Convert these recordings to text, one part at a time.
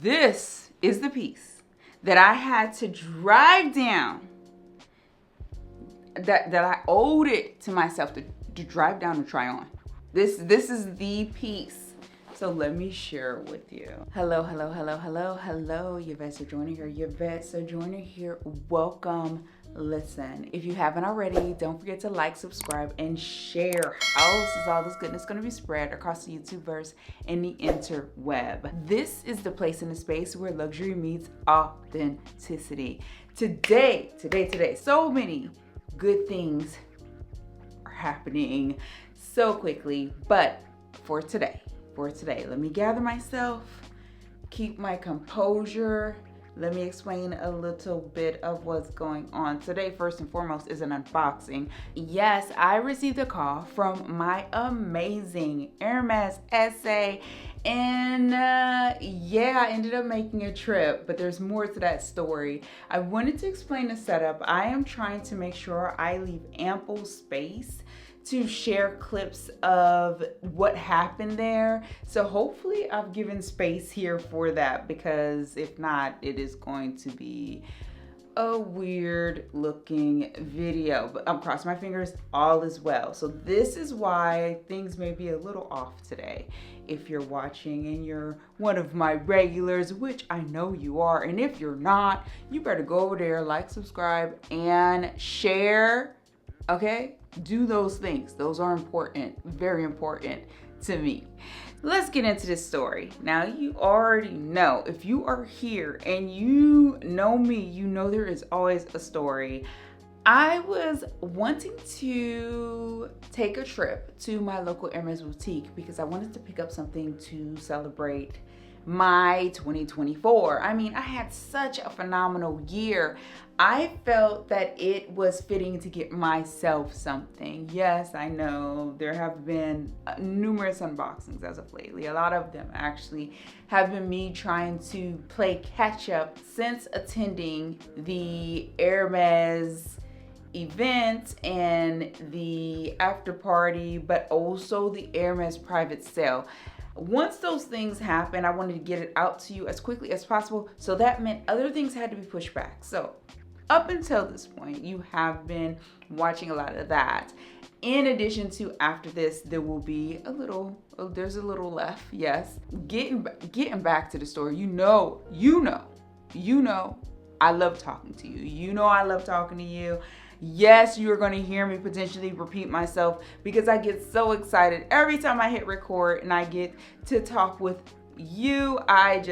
This is the piece that I had to drive down, that I owed it to myself to drive down and try on. This is the piece. So let me share it with you. Hello, Yvette Sojourner here. Yvette Sojourner here. Welcome. Listen, if you haven't already, don't forget to like, subscribe, and share. How else is all this goodness going to be spread across the YouTubeverse and the interweb? This is the place in the space where luxury meets authenticity. Today, so many good things are happening so quickly, but for today, let me gather myself, keep my composure. Let me explain a little bit of what's going on. Today, first and foremost, is an unboxing. Yes, I received a call from my amazing Hermes essay, and I ended up making a trip, but there's more to that story. I wanted to explain the setup. I am trying to make sure I leave ample space to share clips of what happened there. So hopefully I've given space here for that, because if not, it is going to be a weird looking video. But I'm crossing my fingers, all is well. So this is why things may be a little off today. If you're watching and you're one of my regulars, which I know you are, and if you're not, you better go over there, like, subscribe, and share, okay? Do those things. Those are important, very important to me. Let's get into this story. Now, you already know, if you are here and you know me, you know there is always a story. I was wanting to take a trip to my local Hermes boutique because I wanted to pick up something to celebrate my 2024. I mean, I had such a phenomenal year. I felt that it was fitting to get myself something. Yes, I know there have been numerous unboxings as of lately. A lot of them actually have been me trying to play catch up since attending the Hermes event and the after party, but also the Hermes private sale. Once those things happened, I wanted to get it out to you as quickly as possible. So that meant other things had to be pushed back. So up until this point, you have been watching a lot of that. In addition to, after this, there will be there's a little left. Yes. Getting back to the story, you know, I love talking to you. You know, I love talking to you. Yes, you're going to hear me potentially repeat myself because I get so excited every time I hit record and I get to talk with you. I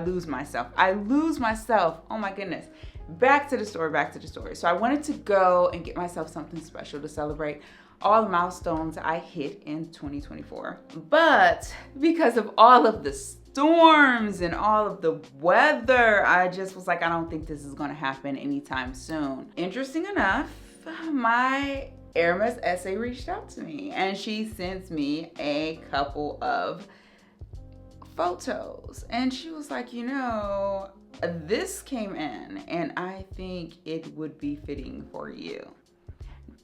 lose myself. Oh my goodness. Back to the story. So I wanted to go and get myself something special to celebrate all the milestones I hit in 2024. But because of all of the storms and all of the weather, I just was like, I don't think this is going to happen anytime soon. Interesting enough, my Hermes essay reached out to me and she sent me a couple of photos. And she was like, you know, this came in and I think it would be fitting for you.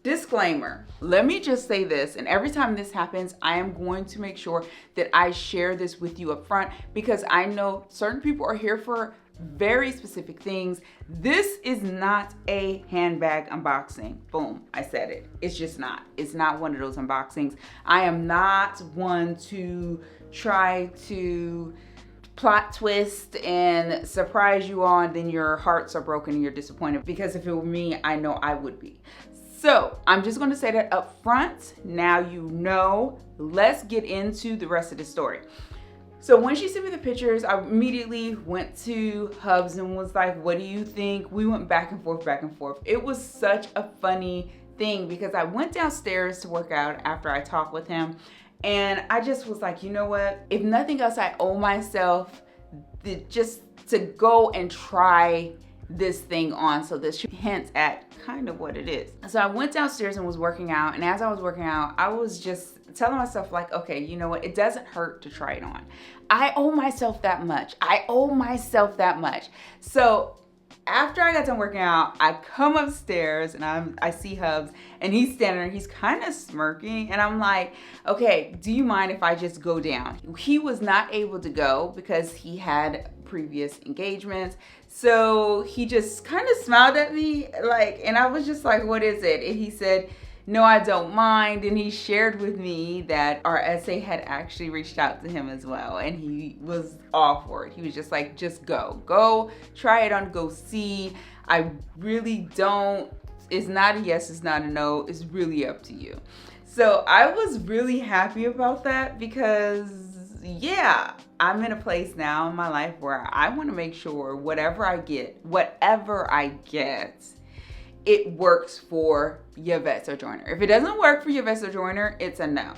Disclaimer, let me just say this, and every time this happens, I am going to make sure that I share this with you up front because I know certain people are here for very specific things. This is not a handbag unboxing. Boom, I said it. It's just not. It's not one of those unboxings. I am not one to try to plot twist and surprise you all and then your hearts are broken and you're disappointed, because if it were me, I know I would be. So I'm just going to say that up front. Now you know. Let's get into the rest of the story. So when she sent me the pictures, I immediately went to Hubs and was like, what do you think? We went back and forth. It was such a funny thing because I went downstairs to work out after I talked with him. And I just was like, you know what? If nothing else, I owe myself just to go and try this thing on. So this hints at kind of what it is. So I went downstairs and was working out. And as I was working out, I was just telling myself like, okay, you know what? It doesn't hurt to try it on. I owe myself that much. So after I got done working out, I come upstairs and I see Hubs and he's standing there, he's kind of smirking, and I'm like, okay, do you mind if I just go down? He was not able to go because he had previous engagements. So he just kind of smiled at me, like, and I was just like, what is it? And he said, no, I don't mind. And he shared with me that our SA had actually reached out to him as well. And he was all for it. He was just like, just go try it on, go see. I really don't, it's not a yes, it's not a no. It's really up to you. So I was really happy about that because yeah, I'm in a place now in my life where I want to make sure whatever I get, it works for Yvette Sojourner. If it doesn't work for Yvette Sojourner, it's a no.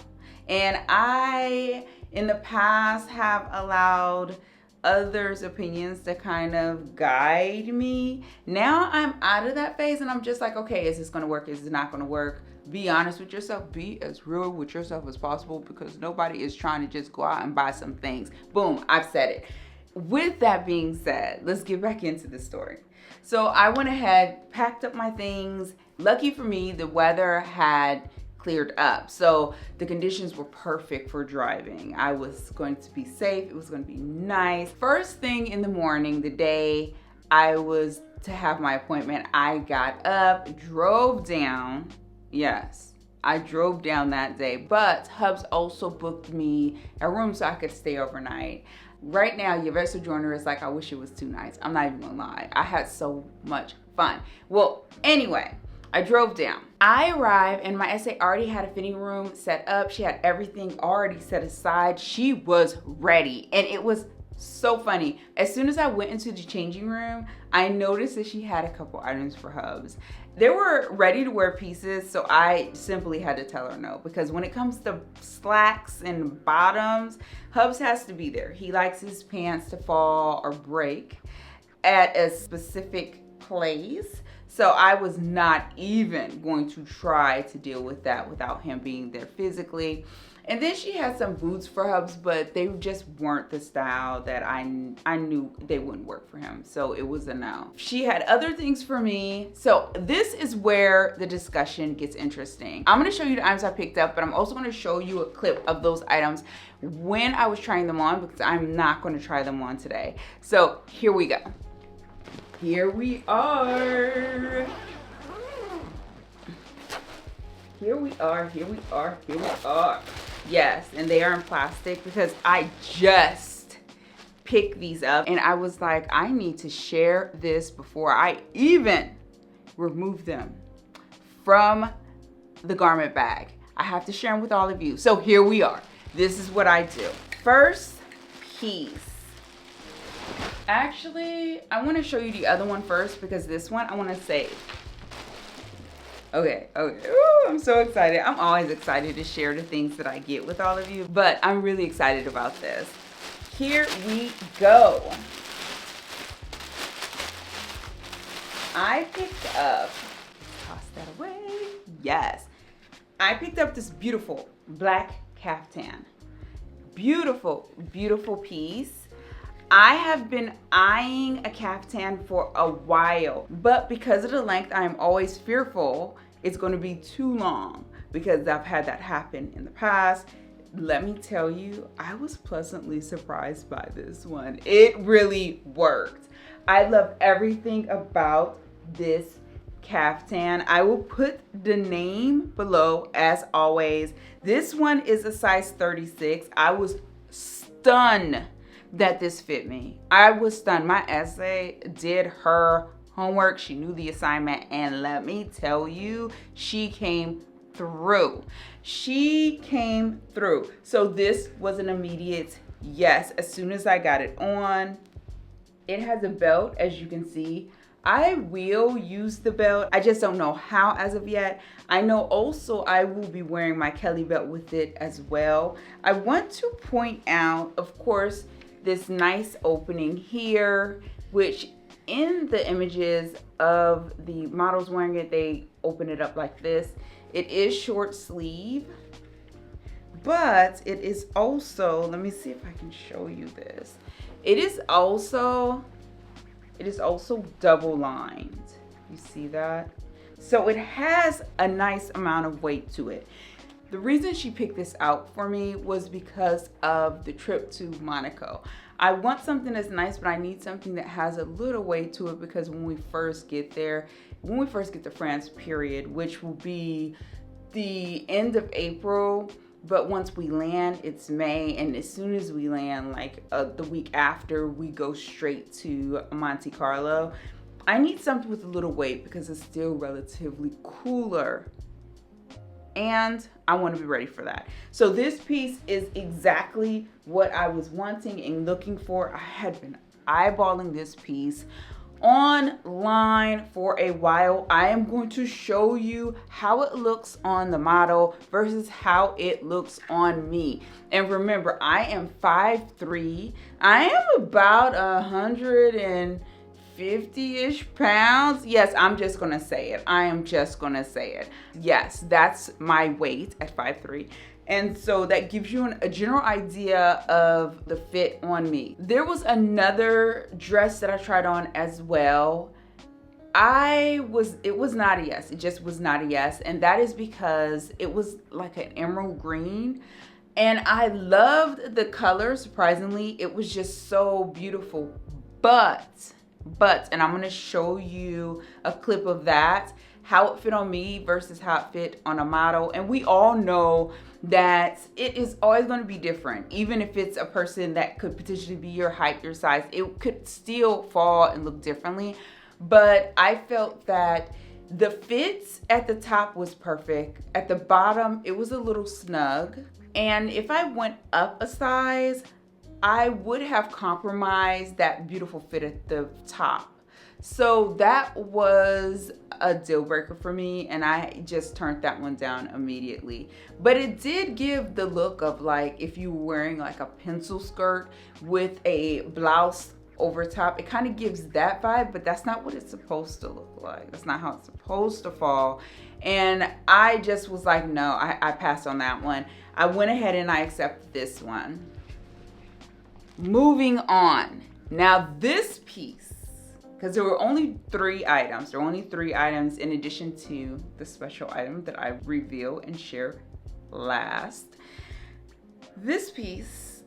And I, in the past, have allowed others' opinions to kind of guide me. Now I'm out of that phase and I'm just like, okay, is this gonna work? Is it not gonna work? Be honest with yourself. Be as real with yourself as possible because nobody is trying to just go out and buy some things. Boom, I've said it. With that being said, let's get back into the story. So I went ahead, packed up my things. Lucky for me, the weather had cleared up. So the conditions were perfect for driving. I was going to be safe. It was going to be nice. First thing in the morning, the day I was to have my appointment, I got up, drove down. Yes, I drove down that day, but Hubs also booked me a room so I could stay overnight. Right now, Yvette Sojourner is like, I wish it was too nice. I'm not even gonna lie. I had so much fun. Well, anyway, I drove down. I arrived and my SA already had a fitting room set up. She had everything already set aside. She was ready. And it was so funny. As soon as I went into the changing room, I noticed that she had a couple items for Hubs. They were ready to wear pieces, so I simply had to tell her no. Because when it comes to slacks and bottoms, Hubs has to be there. He likes his pants to fall or break at a specific place. So I was not even going to try to deal with that without him being there physically. And then she had some boots for Hubs, but they just weren't the style that I knew they wouldn't work for him. So it was a no. She had other things for me. So this is where the discussion gets interesting. I'm gonna show you the items I picked up, but I'm also gonna show you a clip of those items when I was trying them on because I'm not gonna try them on today. So here we go. Here we are. Here we are, here we are, here we are. Yes, and they are in plastic because I just picked these up and I was like, I need to share this before I even remove them from the garment bag. I have to share them with all of you. So here we are. This is what I do. First piece. Actually, I want to show you the other one first because this one I want to save. Okay. Ooh, I'm so excited. I'm always excited to share the things that I get with all of you, but I'm really excited about this. Here we go. I picked up, toss that away. Yes. I picked up this beautiful black caftan. Beautiful, beautiful piece. I have been eyeing a caftan for a while, but because of the length, I'm always fearful it's going to be too long because I've had that happen in the past. Let me tell you, I was pleasantly surprised by this one. It really worked. I love everything about this caftan. I will put the name below as always. This one is a size 36. I was stunned that this fit me. I was stunned. My essay did her homework. She knew the assignment, and let me tell you, she came through. She came through. So this was an immediate yes. As soon as I got it on, it has a belt, as you can see. I will use the belt. I just don't know how as of yet. I know also I will be wearing my Kelly belt with it as well. I want to point out, of course, this nice opening here, which in the images of the models wearing it, they open it up like this. It is short sleeve, but it is also, let me see if I can show you this. It is also double lined. You see that? So it has a nice amount of weight to it. The reason she picked this out for me was because of the trip to Monaco. I want something that's nice, but I need something that has a little weight to it, because when we first get to France, period, which will be the end of April, but once we land, it's May, and as soon as we land, like the week after, we go straight to Monte Carlo. I need something with a little weight because it's still relatively cooler, and I want to be ready for that. So this piece is exactly what I was wanting and looking for. I had been eyeballing this piece online for a while. I am going to show you how it looks on the model versus how it looks on me. And remember, I am 5'3". I am about 150-ish pounds. Yes, I'm just gonna say it. I am just gonna say it. Yes, that's my weight at 5'3". And so that gives you a general idea of the fit on me. There was another dress that I tried on as well. It was not a yes. It just was not a yes. And that is because it was like an emerald green. And I loved the color, surprisingly. It was just so beautiful. But, and I'm gonna show you a clip of that, how it fit on me versus how it fit on a model. And we all know that it is always going to be different. Even if it's a person that could potentially be your height, your size, it could still fall and look differently. But I felt that the fit at the top was perfect. At the bottom, it was a little snug. And if I went up a size, I would have compromised that beautiful fit at the top. So that was a deal breaker for me, and I just turned that one down immediately. But it did give the look of like if you were wearing like a pencil skirt with a blouse over top. It kind of gives that vibe, but that's not what it's supposed to look like. That's not how it's supposed to fall. And I just was like, no, I passed on that one. I went ahead and I accepted this one. Moving on. Now this piece, because there were only 3 items. There were only 3 items in addition to the special item that I reveal and share last. This piece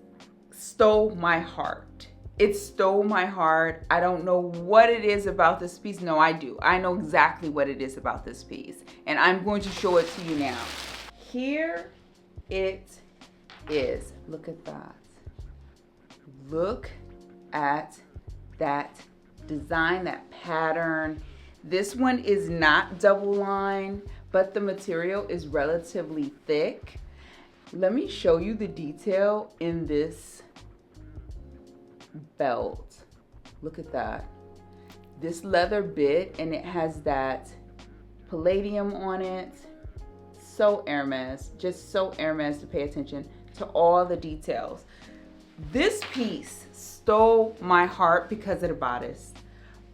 stole my heart. It stole my heart. I don't know what it is about this piece. No, I do. I know exactly what it is about this piece. And I'm going to show it to you now. Here it is. Look at that. Look at that design, that pattern. This one is not double line, but the material is relatively thick. Let me show you the detail in this belt. Look at that. This leather bit, and it has that palladium on it. So Hermes, just so Hermes to pay attention to all the details. This piece stole my heart because of the bodice.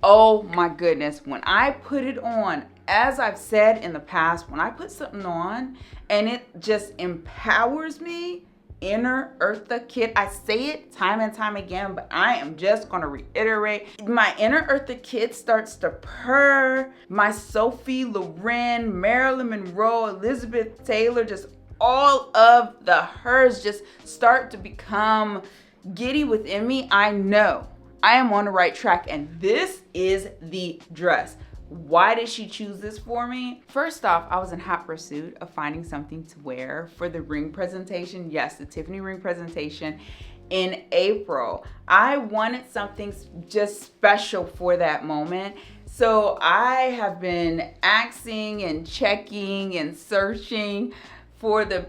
Oh my goodness, when I put it on, as I've said in the past, when I put something on and it just empowers me, inner Eartha kid, I say it time and time again, but I am just gonna reiterate. My inner Eartha kid starts to purr. My Sophie Loren, Marilyn Monroe, Elizabeth Taylor, just all of the hers just start to become giddy within me. I know I am on the right track, and this is the dress. Why did she choose this for me? First off, I was in hot pursuit of finding something to wear for the ring presentation. Yes, the Tiffany ring presentation in April. I wanted something just special for that moment. So I have been axing and checking and searching for the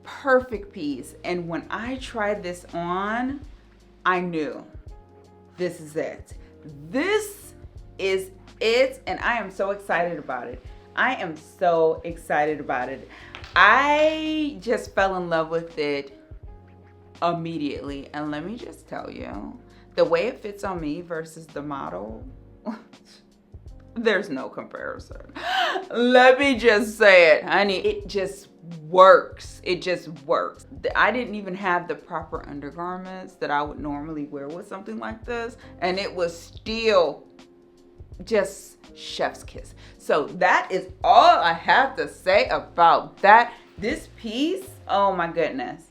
perfect piece. And when I tried this on, I knew this is it. This is it, and I am so excited about it. I am so excited about it. I just fell in love with it immediately. And let me just tell you, the way it fits on me versus the model, there's no comparison. Let me just say it, honey. It just works. It just works. I didn't even have the proper undergarments that I would normally wear with something like this, and it was still just chef's kiss. So that is all I have to say about that. This piece, oh my goodness.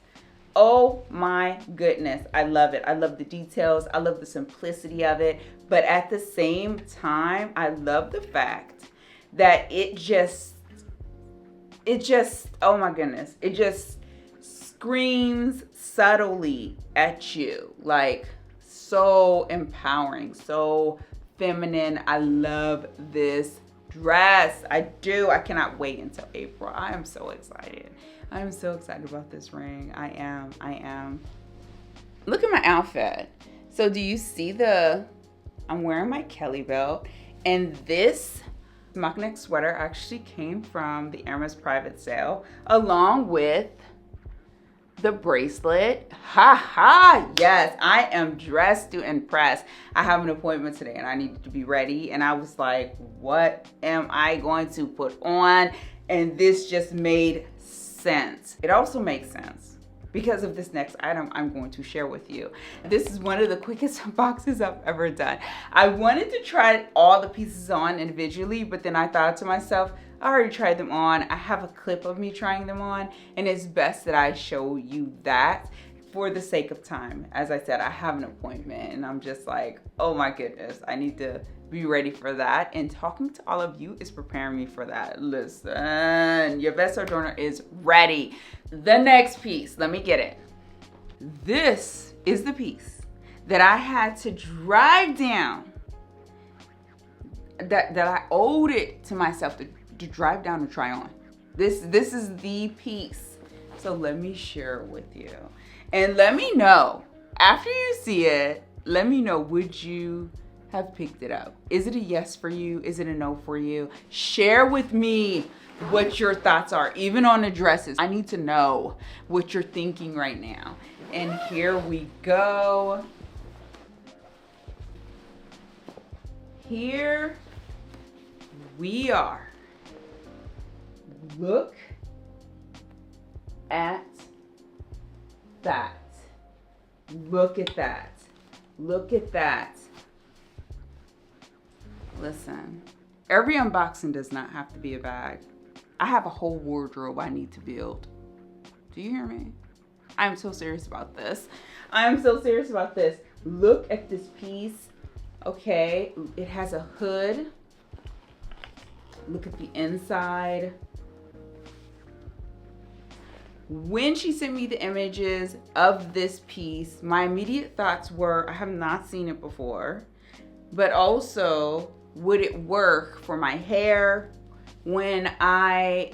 Oh my goodness. I love it. I love the details. I love the simplicity of it. But at the same time, I love the fact that it just, oh my goodness. It just screams subtly at you. Like, so empowering, so feminine. I love this dress. I do. I cannot wait until April. I am so excited. I am so excited about this ring. I am. Look at my outfit. So do you see I'm wearing my Kelly belt, and this mock neck sweater actually came from the Hermes private sale, along with the bracelet. Ha ha, yes, I am dressed to impress. I have an appointment today and I needed to be ready, and I was like, what am I going to put on? And this just made sense. It also makes sense because of this next item I'm going to share with you. This is one of the quickest unboxes I've ever done. I wanted to try all the pieces on individually, but then I thought to myself, I already tried them on. I have a clip of me trying them on, and it's best that I show you that for the sake of time. As I said, I have an appointment, and I'm just like, oh my goodness, I need to be ready for that. And talking to all of you is preparing me for that. Listen, your best sojourner is ready. The next piece, let me get it. This is the piece that I had to drive down, that I owed it to myself to drive down and try on. This is the piece. So let me share it with you. And let me know, after you see it, let me know, would you have picked it up? Is it a yes for you? Is it a no for you? Share with me what your thoughts are, even on the dresses. I need to know what you're thinking right now. And here we go. Here we are. Look at that. Look at that. Look at that. Listen, every unboxing does not have to be a bag. I have a whole wardrobe I need to build. Do you hear me? I'm so serious about this. I'm so serious about this. Look at this piece. Okay, it has a hood. Look at the inside. When she sent me the images of this piece, my immediate thoughts were, I have not seen it before, but also, would it work for my hair? When I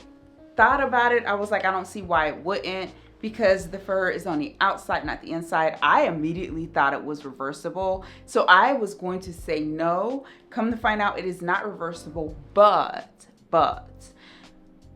thought about it, I was like, I don't see why it wouldn't, because the fur is on the outside, not the inside. I immediately thought it was reversible. So I was going to say no. Come to find out, it is not reversible, but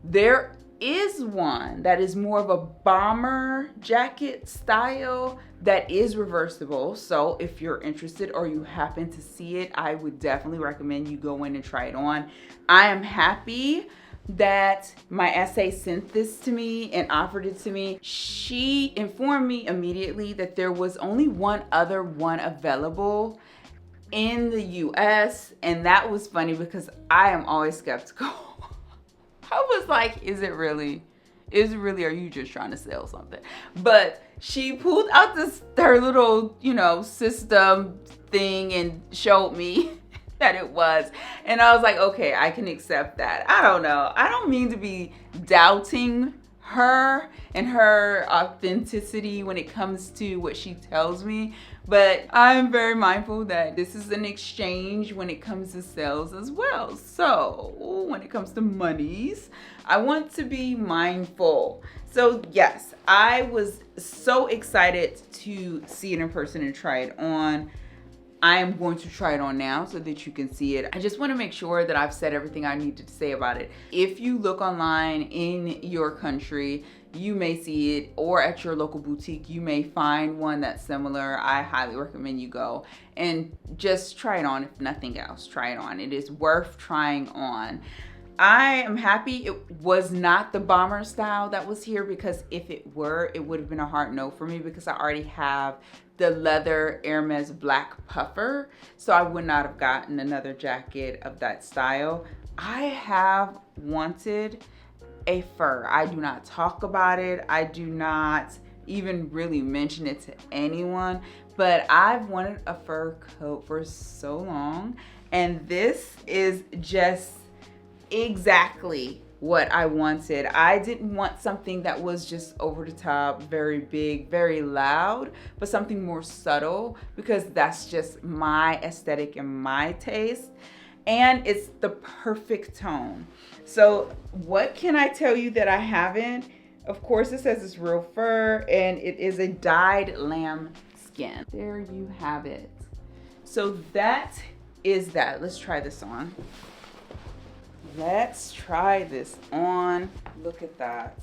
there is one that is more of a bomber jacket style that is reversible. So if you're interested or you happen to see it, I would definitely recommend you go in and try it on. I am happy that my SA sent this to me and offered it to me. She informed me immediately that there was only one other one available in the US, and that was funny because I am always skeptical. I was like, is it really, are you just trying to sell something? But she pulled out her little, system thing and showed me that it was. And I was like, okay, I can accept that. I don't know. I don't mean to be doubting her and her authenticity when it comes to what she tells me, but I'm very mindful that this is an exchange when it comes to sales as well. So when it comes to monies, I want to be mindful. So yes, I was so excited to see it in person and try it on. I am going to try it on now so that you can see it. I just want to make sure that I've said everything I needed to say about it. If you look online in your country, you may see it, or at your local boutique, you may find one that's similar. I highly recommend you go and just try it on. If nothing else, try it on. It is worth trying on. I am happy it was not the bomber style that was here, because if it were, it would have been a hard no for me, because I already have the leather Hermes black puffer, so I would not have gotten another jacket of that style. I have wanted a fur. I do not talk about it. I do not even really mention it to anyone, but I've wanted a fur coat for so long, and this is just exactly what I wanted. I didn't want something that was just over the top, very big, very loud, but something more subtle, because that's just my aesthetic and my taste. And it's the perfect tone. So what can I tell you that I haven't? Of course, it says it's real fur, and it is a dyed lamb skin. There you have it. So that is that. Let's try this on. Let's try this on. Look at that.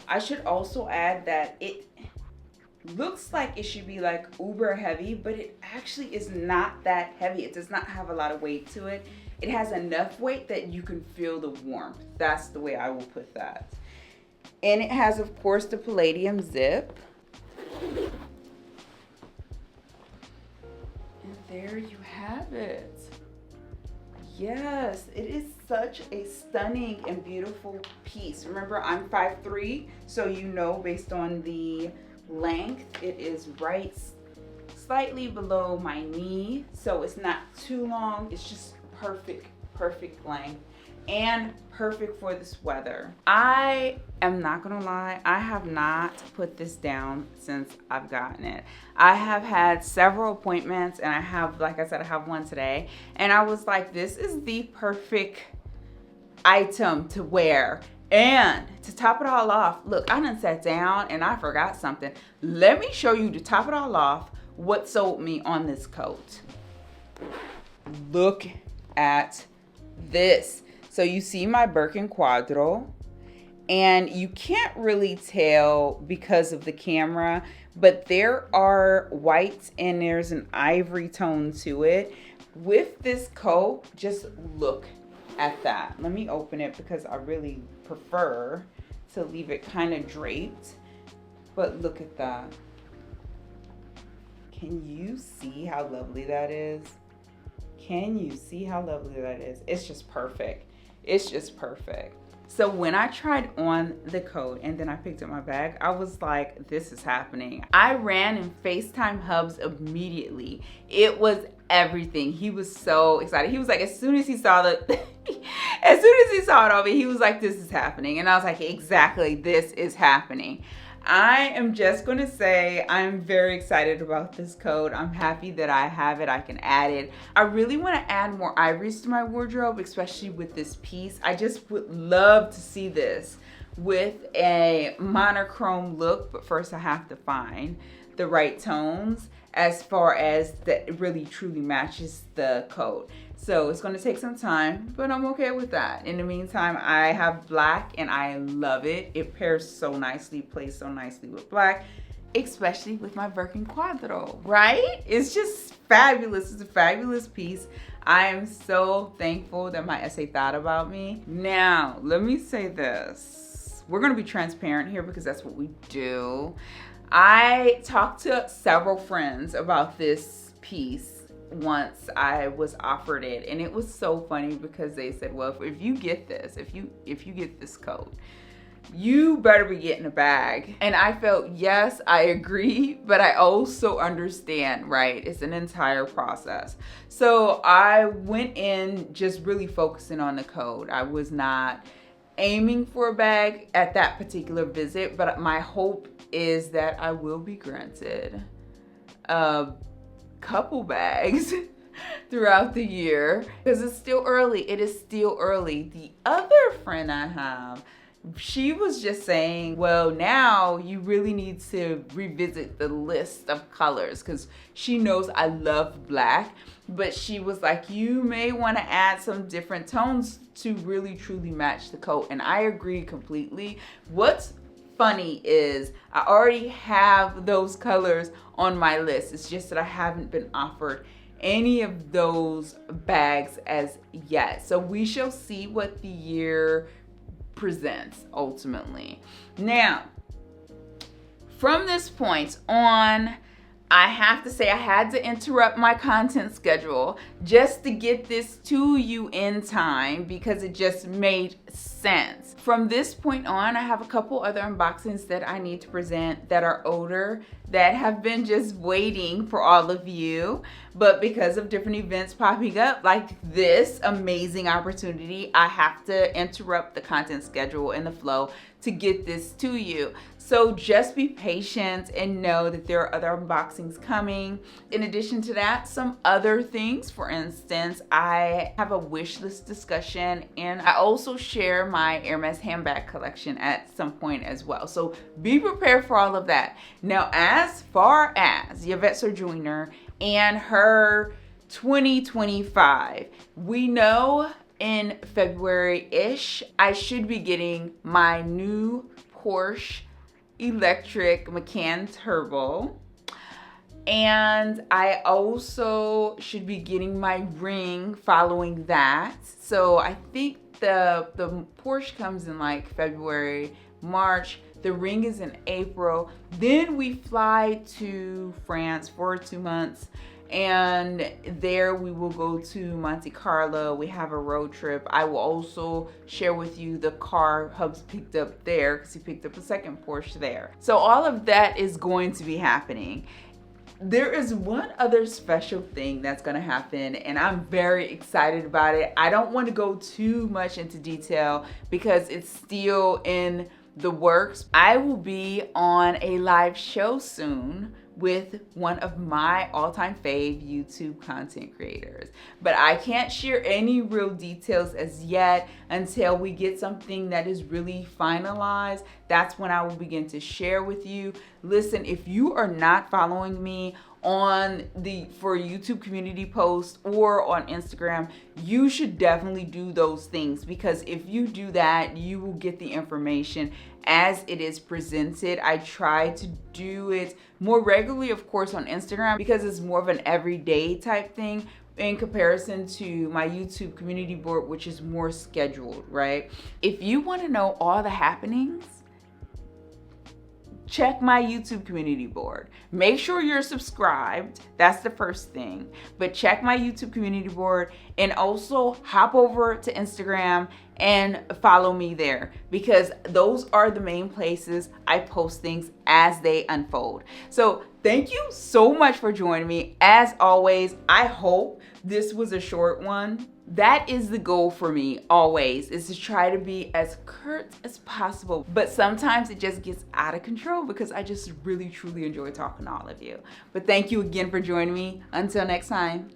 I should also add that it looks like it should be like uber heavy, but it actually is not that heavy. It does not have a lot of weight to it. It has enough weight that you can feel the warmth. That's the way I will put that. And it has, of course, the palladium zip. And there you have it. Yes, it is such a stunning and beautiful piece. Remember, I'm 5'3", so you know based on the length, it is right slightly below my knee. So it's not too long. It's just perfect length and perfect for this weather. I am not gonna lie, I have not put this down since I've gotten it. I have had several appointments, and I have, like I said, I have one today, and I was like, this is the perfect item to wear. And to top it all off, look, I done sat down and I forgot something. Let me show you, to top it all off, what sold me on this coat. Look at this. So you see my Birkin Quadro, and you can't really tell because of the camera, but there are whites and there's an ivory tone to it. With this coat, just look at that. Let me open it because I really prefer to leave it kind of draped, but look at that. Can you see how lovely that is? Can you see how lovely that is? It's just perfect. It's just perfect. So when I tried on the coat and then I picked up my bag, I was like, this is happening. I ran and FaceTime Hubs immediately. It was everything. He was so excited. He was like, as soon as he saw as soon as he saw it on me, he was like, this is happening. And I was like, exactly, this is happening. I am just going to say I'm very excited about this coat. I'm happy that I have it. I can add it. I really want to add more ivories to my wardrobe, especially with this piece. I just would love to see this with a monochrome look, but first I have to find the right tones as far as that it really truly matches the coat. So it's going to take some time, but I'm okay with that. In the meantime, I have black and I love it. It pairs so nicely, plays so nicely with black, especially with my Birkin Quadro, right? It's just fabulous. It's a fabulous piece. I am so thankful that my SA thought about me. Now, let me say this. We're going to be transparent here because that's what we do. I talked to several friends about this piece once I was offered it, and it was so funny because they said, well, if you get this, if you get this coat, you better be getting a bag. And I felt, yes, I agree, but I also understand, right? It's an entire process. So I went in just really focusing on the coat. I was not aiming for a bag at that particular visit, but my hope is that I will be granted a couple bags throughout the year because it's still early. It is still early. The other friend I have, she was just saying, well, now you really need to revisit the list of colors because she knows I love black, but she was like, you may want to add some different tones to really truly match the coat. And I agree completely. What's funny is I already have those colors on my list. It's just that I haven't been offered any of those bags as yet. So we shall see what the year presents ultimately. Now, from this point on, I have to say I had to interrupt my content schedule just to get this to you in time because it just made sense. From this point on, I have a couple other unboxings that I need to present that are older, that have been just waiting for all of you. But because of different events popping up, like this amazing opportunity, I have to interrupt the content schedule and the flow to get this to you. So just be patient and know that there are other unboxings coming. In addition to that, some other things. For instance, I have a wish list discussion, and I also share my Hermes handbag collection at some point as well. So be prepared for all of that. Now, as far as Yvette Sojourner and her 2025, we know in February-ish, I should be getting my new Porsche electric Macan Turbo. And I also should be getting my ring following that. So I think the Porsche comes in like February, March. The ring is in April. Then we fly to France for 2 months. And there we will go to Monte Carlo. We have a road trip. I will also share with you the car Hubs picked up there because he picked up a second Porsche there. So all of that is going to be happening. There is one other special thing that's going to happen, and I'm very excited about it. I don't want to go too much into detail because it's still in the works. I will be on a live show soon with one of my all-time fave YouTube content creators. But I can't share any real details as yet until we get something that is really finalized. That's when I will begin to share with you. Listen, if you are not following me on for YouTube community posts or on Instagram, you should definitely do those things, because if you do that, you will get the information as it is presented. I try to do it more regularly, of course, on Instagram because it's more of an everyday type thing in comparison to my YouTube community board, which is more scheduled, right? If you want to know all the happenings, check my YouTube community board. Make sure you're subscribed. That's the first thing. But check my YouTube community board, and also hop over to Instagram and follow me there, because those are the main places I post things as they unfold. So thank you so much for joining me. As always, I hope this was a short one. That is the goal for me always, is to try to be as curt as possible. But sometimes it just gets out of control because I just really, truly enjoy talking to all of you. But thank you again for joining me. Until next time.